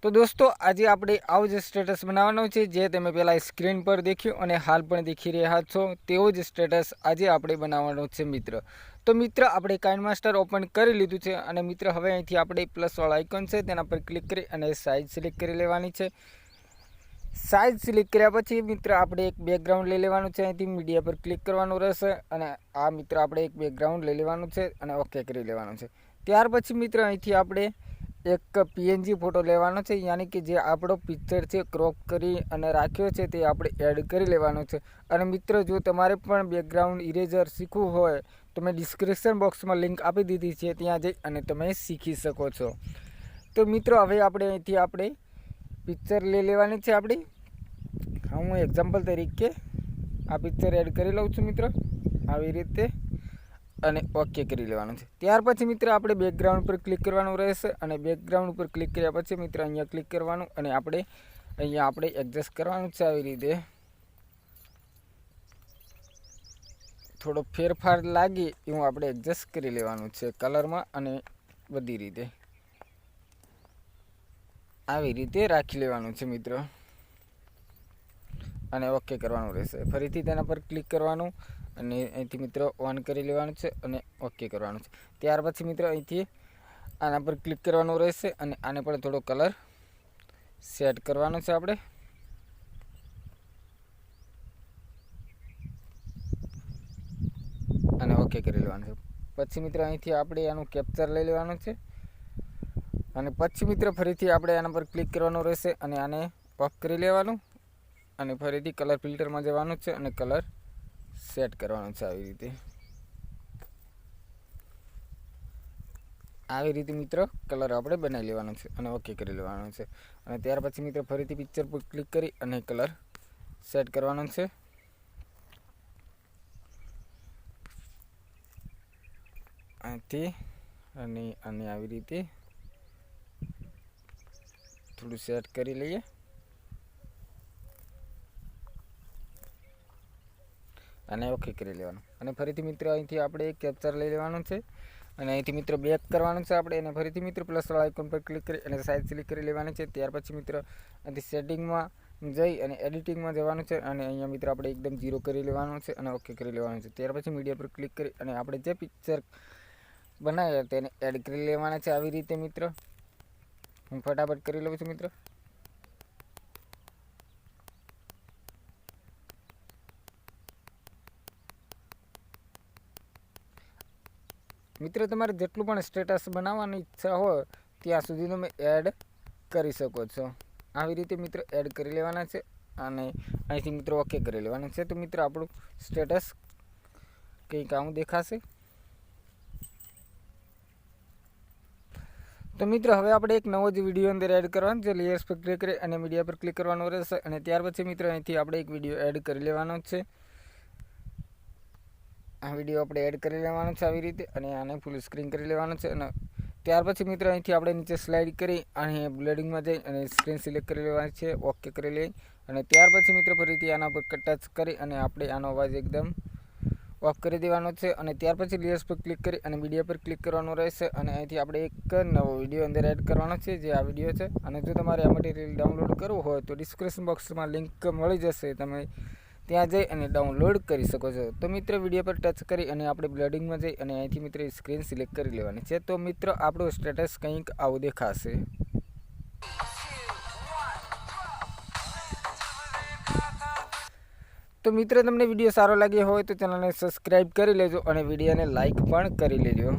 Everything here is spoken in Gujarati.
तो दोस्तों आज આપણે આવો જ સ્ટેટસ બનાવવાનો છે જે તમે પહેલા સ્ક્રીન પર દેખ્યું અને હાલ પણ દેખી રહ્યા છો તેવો જ સ્ટેટસ આજે આપણે બનાવવાનો છે મિત્ર। તો મિત્ર આપણે કાઇનમાસ્ટર ઓપન કરી લીધું છે અને મિત્ર હવે અહીંથી આપણે પ્લસ વાળા આઇકન છે તેના પર ક્લિક કરી અને સાઇઝ સિલેક્ટ કરી લેવાની છે। સાઇઝ સિલેક્ટ કર્યા પછી મિત્ર આપણે એક બેકગ્રાઉન્ડ લઈ લેવાનું છે। અહીંથી મીડિયા પર ક્લિક કરવાનું રહેશે અને આ મિત્ર આપણે એક બેકગ્રાઉન્ડ લઈ લેવાનું છે અને ઓકે કરી લેવાનું છે। ત્યાર પછી મિત્ર અહીંથી આપણે एक पीएनजी फोटो लेवानो छे यानी कि जे आपणो पिक्चर छे क्रॉप करी अने राख्यो छे ते आपणे एड करी लेवानो छे। अने मित्र जो तमारे पण बेकग्राउंड इरेजर शीखવું હોય तो मैं डिस्क्रिप्शन बॉक्स में लिंक आपी दीधी छे त्यां जई अने तमे शीखी शको छो। तो मित्र हवे आपणे અહીંથી આપણે पिक्चर लई लेवानी छे आपणी। હું एग्जाम्पल तरीके आ पिक्चर एड करी लઉં છું मित्र આવી રીતે અને ઓકે કરી લેવાનું છે। ત્યાર પછી મિત્ર આપણે બેકગ્રાઉન્ડ પર ક્લિક કરવાનું રહેશે અને બેકગ્રાઉન્ડ પર ક્લિક કર્યા પછી મિત્ર અહીંયા ક્લિક કરવાનું અને આપણે અહીંયા આપણે એડજસ્ટ કરવાનું છે આવી રીતે થોડો ફેરફાર લાગે એવું આપણે એડજસ્ટ કરી લેવાનું છે કલરમાં અને બધી રીતે આવી રીતે રાખી લેવાનું છે મિત્ર અને ઓકે કરવાનું રહેશે। ફરીથી તેના પર ક્લિક કરવાનું અને અહીંથી મિત્ર ઓન કરી લેવાનું છે અને ઓકે કરવાનું છે। ત્યાર પછી મિત્ર અહીંથી આના પર ક્લિક કરવાનું રહેશે અને આને પણ થોડો કલર સેટ કરવાનો છે આપણે અને ઓકે કરી લેવાનું છે। પછી મિત્ર અહીંથી આપણે આનું કેપ્ચર લઈ લેવાનું છે અને પછી મિત્ર ફરીથી આપણે આના પર ક્લિક કરવાનું રહેશે અને આને ઓફ કરી લેવાનું અને ફરીથી કલર ફિલ્ટરમાં જવાનું છે અને કલર सेट करवानो छे આવી રીતે मित्र कलर આપણે બનાવી લેવાનો છે અને ઓકે કરી લેવાનો છે અને ત્યાર પછી मित्र ફરીથી પિક્ચર પર ક્લિક કરી અને કલર સેટ કરવાનો છે અહીંથી અને આવી રીતે થોડું સેટ કરી લઈએ અને ઓકે કરી લેવાનું અને ફરીથી મિત્ર અહીંથી આપણે એક કેપ્ચર લઈ લેવાનું છે અને અહીંથી મિત્ર બેક કરવાનું છે આપણે અને ફરીથી મિત્ર પ્લસ વાળા આઇકન પર ક્લિક કરી અને સાઇઝ સિલેક્ટ કરી લેવાની છે। ત્યાર પછી મિત્ર અહીંથી સેટિંગમાં જઈ અને એડિટિંગમાં જવાનું છે અને અહીંયા મિત્ર આપણે એકદમ ઝીરો કરી લેવાનું છે અને ઓકે કરી લેવાનું છે। ત્યાર પછી મીડિયા પર ક્લિક કરી અને આપણે જે પિક્ચર બનાવ્યા તેને એડ કરી લેવાના છે આવી રીતે મિત્ર હું ફટાફટ કરી લઉં છું મિત્ર। मित्र तमारे जेटलू पण स्टेटस बनाववानी इच्छा हो त्यां सुधी तमे एड करी शको छो। आवी रीते मित्र एड करी लेवाना छे अने અહીંથી मित्र ओके करी लेवाना छे। तो मित्र आपणुं स्टेटस कंईक आवुं देखाशे। तो मित्र हवे आपणे एक नवो ज विडियो अंदर एड करवानो छे। लेयर्स पर क्लिक करी अने मीडिया पर क्लिक करवानुं रहेशे अने त्यार पछी मित्र અહીંથી આપણે એક વિડિયો એડ કરી લેવાનો છે। आ विडियो આપણે એડ કરી લેવાનો છે આવી રીતે અને આને ફૂલ સ્ક્રીન કરી લેવાનો છે અને ત્યાર પછી મિત્ર અહીંથી આપણે નીચે સ્લાઇડ કરી અને બ્લેડિંગમાં જઈ અને સ્ક્રીન સિલેક્ટ કરી લેવાની છે ઓકે કરી લઈ અને ત્યાર પછી મિત્ર ફરીથી આના પર ટચ કરી અને આપણે આનો અવાજ એકદમ ઓફ કરી દેવાનો છે અને ત્યાર પછી લેયર્સ પર ક્લિક કરી અને મીડિયા પર ક્લિક કરવાનું રહેશે અને અહીંથી આપણે એક નવો વિડિયો અંદર એડ કરવાનો છે જે આ વિડિયો છે। અને જો તમારે આ મટીરીયલ ડાઉનલોડ કરવું હોય તો ડિસ્ક્રિપ્શન બોક્સમાં લિંક મળી જશે તમે ત્યાં જઈ અને ડાઉનલોડ કરી શકો છો। તો મિત્ર વિડિયો પર ટચ કરી અને આપણે બ્લેડિંગમાં જઈ અને અહીંથી મિત્ર સ્ક્રીન સિલેક્ટ કરી લેવાની છે। તો મિત્ર આપણું સ્ટેટસ કંઈક આવું દેખાશે। तो मित्र तमने विडियो सारो लाग्यो होय तो चेनलने सब्सक्राइब करी लेजो અને વિડિયોને લાઈક પણ કરી લેજો।